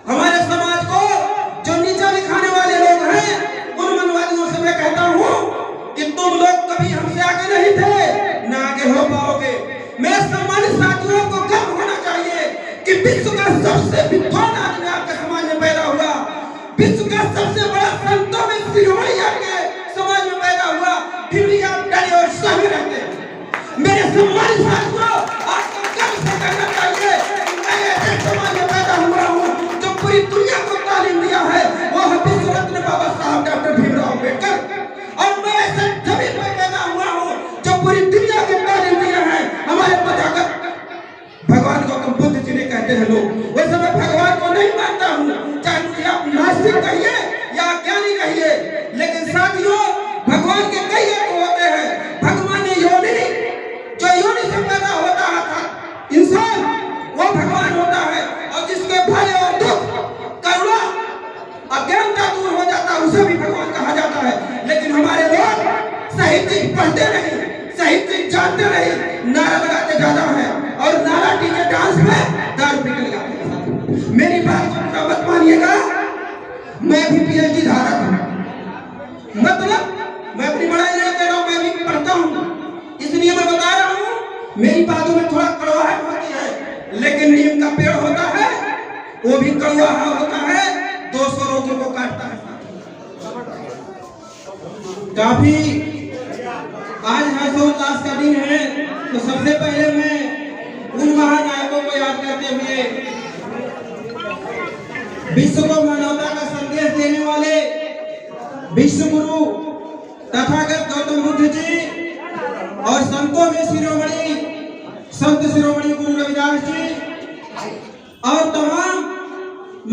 हमारे समाज को जो नीचा दिखाने वाले लोग हैं, उन मनवादियों से मैं कहता हूं कि तुम लोग कभी हमसे आगे नहीं थे, ना आगे हो पाओगे। मेरे सम्मानित साथियों को गर्व होना चाहिए कि विश्व का सबसे विद्वान आदमी आपके समाज में पैदा हुआ, विश्व का सबसे बड़ा संतों में शिरोमणि आपके समाज में पैदा हुआ, फिर भी आप डरे और सहमे रहते हैं। मेरे सम्मानित साथियों, आपको गर्व से कहना चाहिए कि मैं ऐसे समाज में पैदा हुआ हूँ जो पूरी दुनिया को तालीम दिया है, वो है विश्व रत्न बाबा साहब डॉक्टर भीमराव अम्बेडकर। और मैं ऐसे सभी पर पैदा हुआ हूँ जो पूरी दुनिया को तालीम दिया है, हमारे तथागत भगवान गौतम बुद्ध जिन्हें कहते हैं लोग। वैसे मैं भगवान को नहीं मानता हूँ, चाहे मुझे आप नास्तिक कहिए या अज्ञानी कहिए, लेकिन साथियों भगवान के कई अर्थ होते हैं। भगवान योनि, जो योनि से पैदा होता है इंसान, वो भगवान होता है। और जिसके भय और दुख, करुणा, अज्ञानता दूर हो जाता है, उसे भी भगवान कहा जाता है। लेकिन हमारे लोग सही चीज पढ़ते नहीं, सही चीज जानते नहीं, नारा लगाते ज्यादा है और नारा डीजे डांस में दारू पी के लगाते हैं। मेरी बात को मत मानिएगा, मैं भी पीएचडी धारक हूँ, मतलब मैं अपनी बड़ाई नहीं कर रहा हूँ, मैं भी पढ़ता हूँ, इसलिए मैं बता रहा हूँ। मेरी बातों में थोड़ा कड़वाहट होती है, लेकिन नीम का पेड़ होता है वो भी कड़वा होता है, 200 रोगों को काटता है। काफी आज हर्षोल्लास का दिन है, तो सबसे पहले मैं उन महानायकों को याद करते हुए विश्व को मानवता का संदेश देने वाले विश्व गुरु तथागत गौतम बुद्ध जी और संतों में शिरोमणि संत शिरोमणि गुरु रविदास जी और तमाम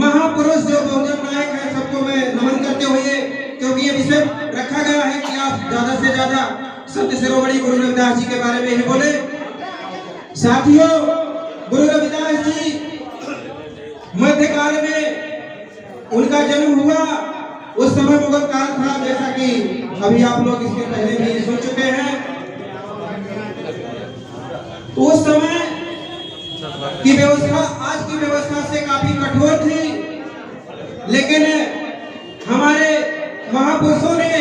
महापुरुष जो बहुजन नायक हैं, सबको मैं नमन करते हुए, क्योंकि ये विषय रखा गया है कि आप ज्यादा से ज्यादा संत शिरोमणि गुरु रविदास जी के बारे में ही बोले। साथियों, गुरु रविदास जी मध्यकाल में उनका जन्म हुआ, उस समय मुगल काल था, जैसा कि अभी आप लोग इसके पहले भी सुन चुके हैं। तो उस समय की व्यवस्था आज की व्यवस्था से काफी कठोर थी, लेकिन हमारे महापुरुषों ने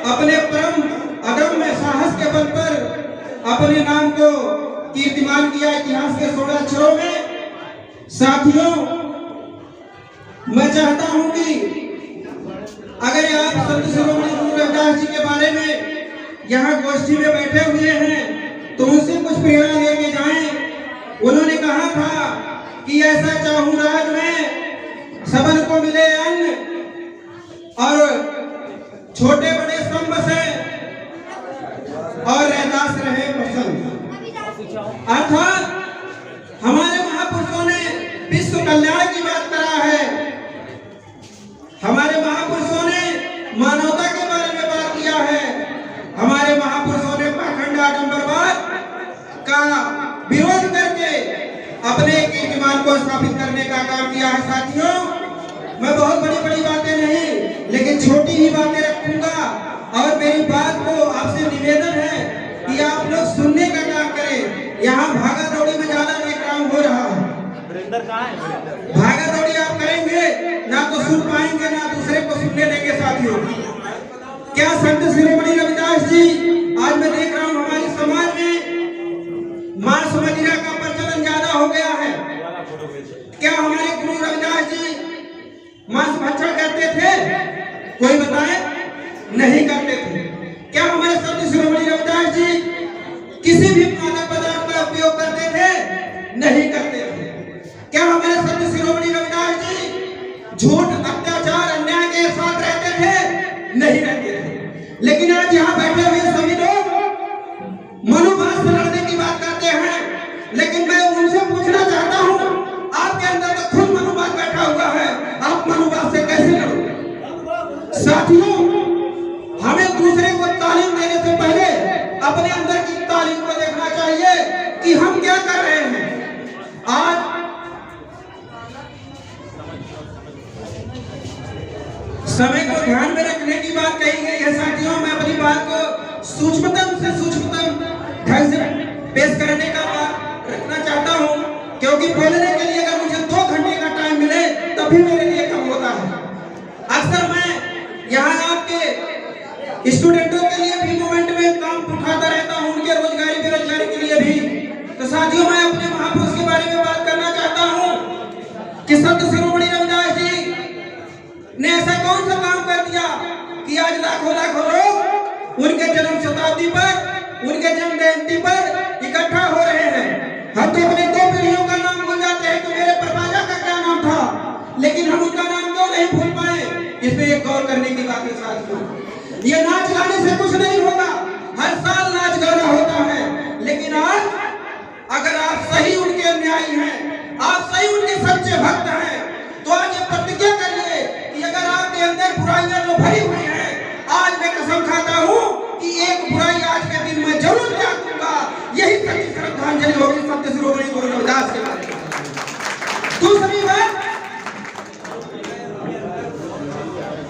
अपने परम अदम्य साहस के बल पर अपने नाम को कीर्तिमान किया इतिहास के 16 अक्षरों में। साथियों, मैं चाहता हूं कि अगर आप संत शिरोमणि गुरु रविदास जी के बारे में यहाँ गोष्ठी में बैठे हुए हैं तो उनसे कुछ प्रेरणा लेके जाएं। उन्होंने कहा था कि ऐसा चाहूं राज में सबन को मिले अन्न और छोटे बड़े स्तंभ से और रैदास रहे प्रसन्न। अर्थात हमारे महापुरुषों ने विश्व कल्याण की बात करा है, हमारे महापुरुषों ने मानवता के बारे में बात किया है, हमारे महापुरुषों ने पाखंड आडंबरवाद का विरोध करके अपने कीर्तिमान को स्थापित करने का काम किया है। साथियों, मैं बहुत बड़ी बड़ी बातें नहीं, लेकिन छोटी ही बातें रखूंगा और मेरी बात को आपसे निवेदन है कि आप लोग सुनने का काम करें। यहाँ भागा दौड़ी में ज्यादा नहीं काम हो रहा है, भागा दौड़ी आप करेंगे ना तो सुन पाएंगे ना दूसरे को सुनने देंगे। साथियों, क्या संत शिरोमणि रविदास जी, आज मैं देख रहा हूँ हमारे समाज में मांस मदिरा का प्रचलन ज्यादा हो गया है। क्या हमारे गुरु रविदास जी मांस भक्षण करते थे? कोई बताए? नहीं करते थे। क्या हमारे संत शिरोमणि रविदास जी किसी भी मादक पदार्थ का उपयोग करते थे? नहीं करते थे। क्या हमारे संत शिरोमणि रविदास जी झूठ, अत्याचार, अन्याय के साथ रहते थे? नहीं रहते थे। लेकिन आज यहाँ बैठे हुए सभी लोग मनोभाव से लड़ने की बात करते हैं, लेकिन मैं उनसे पूछना चाहता हूँ, आपके अंदर तो खुद मनोभाव बैठा हुआ है, आप मनोभाव से कैसे लड़ोगे? साथियों, हमें दूसरे को तालीम देने से पहले अपने अंदर की तालीम को देखना चाहिए कि हम क्या कर रहे हैं। आज समय को ध्यान में रखने की बात कही गई है। साथियों, मैं अपनी बात को सूक्ष्मतम से सूक्ष्मतम ढंग से पेश करने का बात रखना चाहता हूं, क्योंकि बोलने के लिए अगर मुझे 2 घंटे का टाइम मिले तो भी मेरे लिए कम होता है। अक्सर मैं यहाँ आपके स्टूडेंटों के लिए भी मूवमेंट में काम उठाता रहता हूँ, उनके रोजगारी बेरोजगारी के लिए भी। तो साथियों, मैं अपने महापुरुष के बारे में बात करना चाहता हूँ कि संत शिरोमणि रविदास जी ने ऐसा कौन सा काम कर दिया कि आज लाखों लाखों लोग उनके जन्म शताब्दी पर, उनके जन्म जयंती पर इकट्ठा हो रहे हैं। हम तो अपने दो पीढ़ियों का नाम भूल जाते हैं कि मेरे परवाजा का क्या नाम था, लेकिन हम उनका नाम क्यों नहीं भूल पाए? इसमें एक गौर करने की बात है साथियों। ये नाच गाने से कुछ नहीं होगा, हर साल नाच गाना होता है, लेकिन आज अगर आप सही उनके अनुयायी हैं, आप सही उनके सच्चे भक्त हैं, तो आज ये प्रतिज्ञा करिए कि अगर आपके अंदर बुराइयां जो भरी हुई हैं, आज मैं कसम खाता हूँ कि एक बुराई आज के दिन में जरूर त्याग दूंगा। यही सच्ची श्रद्धांजलि होगी संत शिरोमणि गुरु रविदास के बारे में।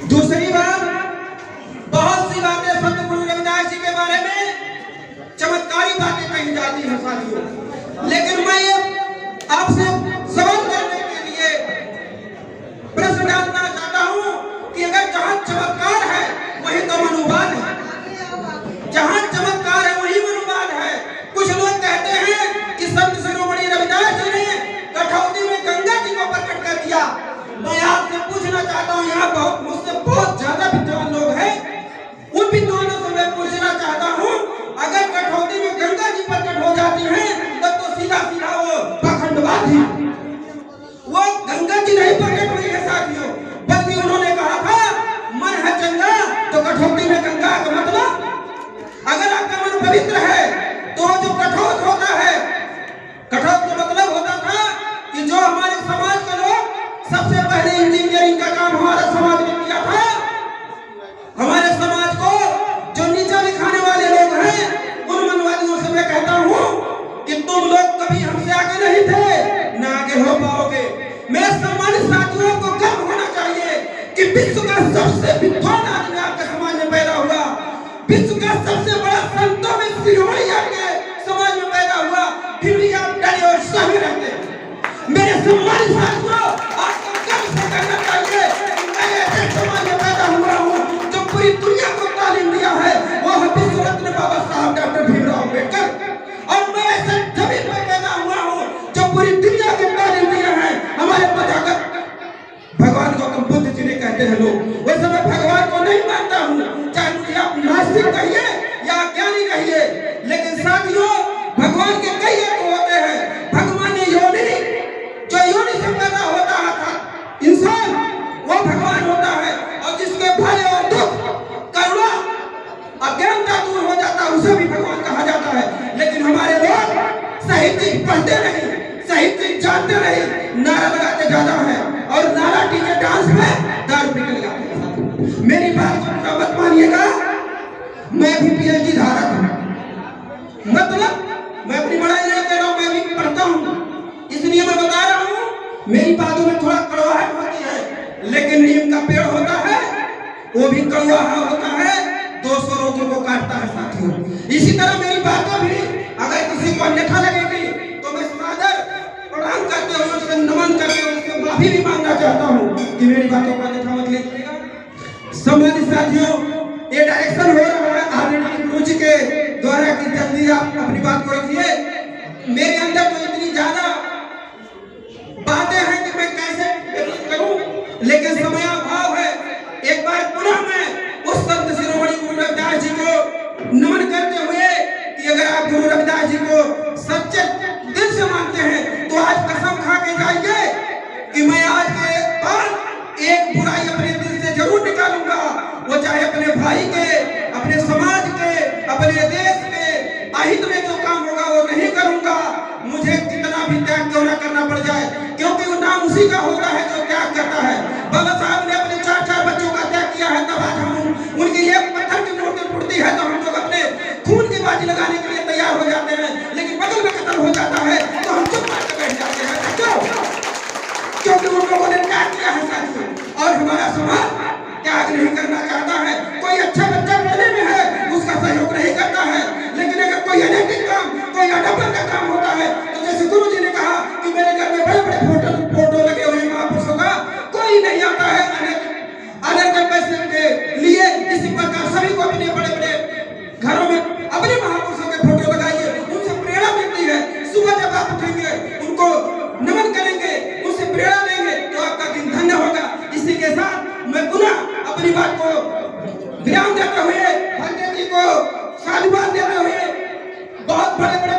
दूसरी बात, बहुत सी बातें संत गुरु रविदास जी के बारे में चमत्कारी बातें कही जाती हैं साथियों, लेकिन मैं ये आपसे सवाल करने के लिए प्रश्न डालना चाहता हूं कि अगर जहां चमत्कार है वहीं तो मनुवाद है, जहां चमत्कार है वहीं मनुवाद है। कुछ लोग कहते हैं कि संत शिरोमणि रविदास जी ने कठौती में गंगा जी को प्रकट कर दिया। मैं आपसे पूछना चाहता हूं, यहाँ मुझसे बहुत ज्यादा विद्वान लोग हैं, उन विद्वानों से मैं पूछना चाहता हूं, अगर कठौती में गंगा जी प्रकट हो जाती है तब तो सीधा सीधा वो पाखंडवाद है। वो गंगा जी नहीं प्रकट हुई है साथियों, बल्कि उन्होंने कहा था मन है चंगा तो कठौती में गंगा का मतलब, अगर आपका मन पवित्र है तो जो कठौत होता है, कठौत का मतलब होता था कि जो हमारे समाज के लोग सबसे पहले इंजीनियरिंग का काम हमारा समाज ने किया था। हमारे समाज को जो नीचा दिखाने वाले लोग हैं, उन मनवादियों से मैं कहता हूँ कि तुम लोग कभी हमसे आगे नहीं थे, ना आगे हो पाओगे। मेरे सम्मानित साथियों को गर्व होना चाहिए कि विश्व का सबसे विद्वान आदमी आपके समाज में पैदा हुआ, विश्व का सबसे बड़ा संतों में शिरोमणि आपके समाज में पैदा हुआ, फिर भी आप डरे और सहमे रहते हैं। मेरे सम्मानित साथियों, आपको गर्व से कहना चाहिए कि मैं ऐसे समाज में पैदा हुआ हूँ जो पूरी दुनिया को तालीम दिया है, वो है विश्व रत्न बाबा साहब डॉक्टर भीमराव अम्बेडकर। और मैं ऐसे जमीन पर पैदा हुआ हूँ जो पूरी दुनिया की तालीम दिया है हमारे प्रजागत भगवान गौतम बुद्ध जी ने कहते हैं लोग। वैसे मैं भगवान को नहीं मानता हूँ, चाहे मुझे आप नास्तिक कहिए या अज्ञानी कहिए, लेकिन साथियों भगवान के कई अर्थ होते हैं। भगवान ने जो योनि से पैदा होता था इंसान, वो भगवान होता है, और जिसके भय और दुख, करुणा, अज्ञानता दूर हो जाता है उसे भी भगवान कहा जाता है। लेकिन हमारे लोग सही चीज पढ़ते नहीं, सही चीज जानते नहीं, नारा लगाते ज्यादा है और नारा डीजे डांस में दारू पी के लगाते हैं। मेरी बात को मत मानिएगा, मैं भी पीएचडी धारक हूँ, मतलब मैं अपनी बड़ाई नहीं कर रहा हूँ, मैं भी पढ़ता हूँ, इसलिए मैं बता रहा हूँ। मेरी बातों में थोड़ा कड़वाहट होती है, लेकिन नीम का पेड़ होता है वो भी कड़वा होता है, 200 रोगों को काटता है साथियों। इसी तरह मेरी बातों भी अगर किसी को अन्यथा लगेगी तो मैं सादर प्रणाम करते हुए उससे नमन करते हुए उससे माफी भी मांगना चाहता हूँ कि मेरी बातों को अन्यथा मत लीजिएगा। सम्मानित साथियों, ये डायरेक्शन हो रहा है आदरणीय गुरु जी के द्वारा कि जल्दी आप अपनी बात को रखिए। मेरे अंदर तो इतनी ज्यादा बातें हैं कि मैं कैसे करूं, लेकिन समय अभाव है। एक बार पुनः मैं उस संत शिरोमणि गुरु रविदास जी को नमन करते हुए कि अगर आप गुरु रविदास जी को सच्चे दिल से मानते हैं तो आज कसम खा के जाइए कि मैं आज के बाद एक बुराई अपने दिल से जरूर निकालूंगा, वो चाहे अपने भाई के, अपने समाज के, अपने देश के अहित में जो काम होगा वो नहीं करूंगा, मुझे कितना भी त्याग क्यों ना करना पड़ जाए, क्योंकि वो नाम उसी का होता है जो त्याग करता है। बाबा साहब ने अपने 4 बच्चों का त्याग किया है, तब आज हम उनकी एक पत्थर की मूर्ति टूटती है तो हम लोग अपने खून की बाजी लगाने के लिए तैयार हो जाते हैं, लेकिन बगल में कत्ल हो जाता है तो हम चुप मार बैठ जाते हैं। क्यों? क्योंकि उन लोगों ने त्याग किया है साथियों, और हमारा समाज त्याग नहीं करना चाहता है। कोई अच्छा बच्चा पढ़ने में है उसका सहयोग नहीं करता है, लेकिन अगर कोई अनैतिक काम, कोई अडम्बर का काम होता है तो जैसे गुरु जी ने कहा कि मेरे घर में बड़े बड़े फोटो लगे हुए महापुरुषों का, बड़े बड़े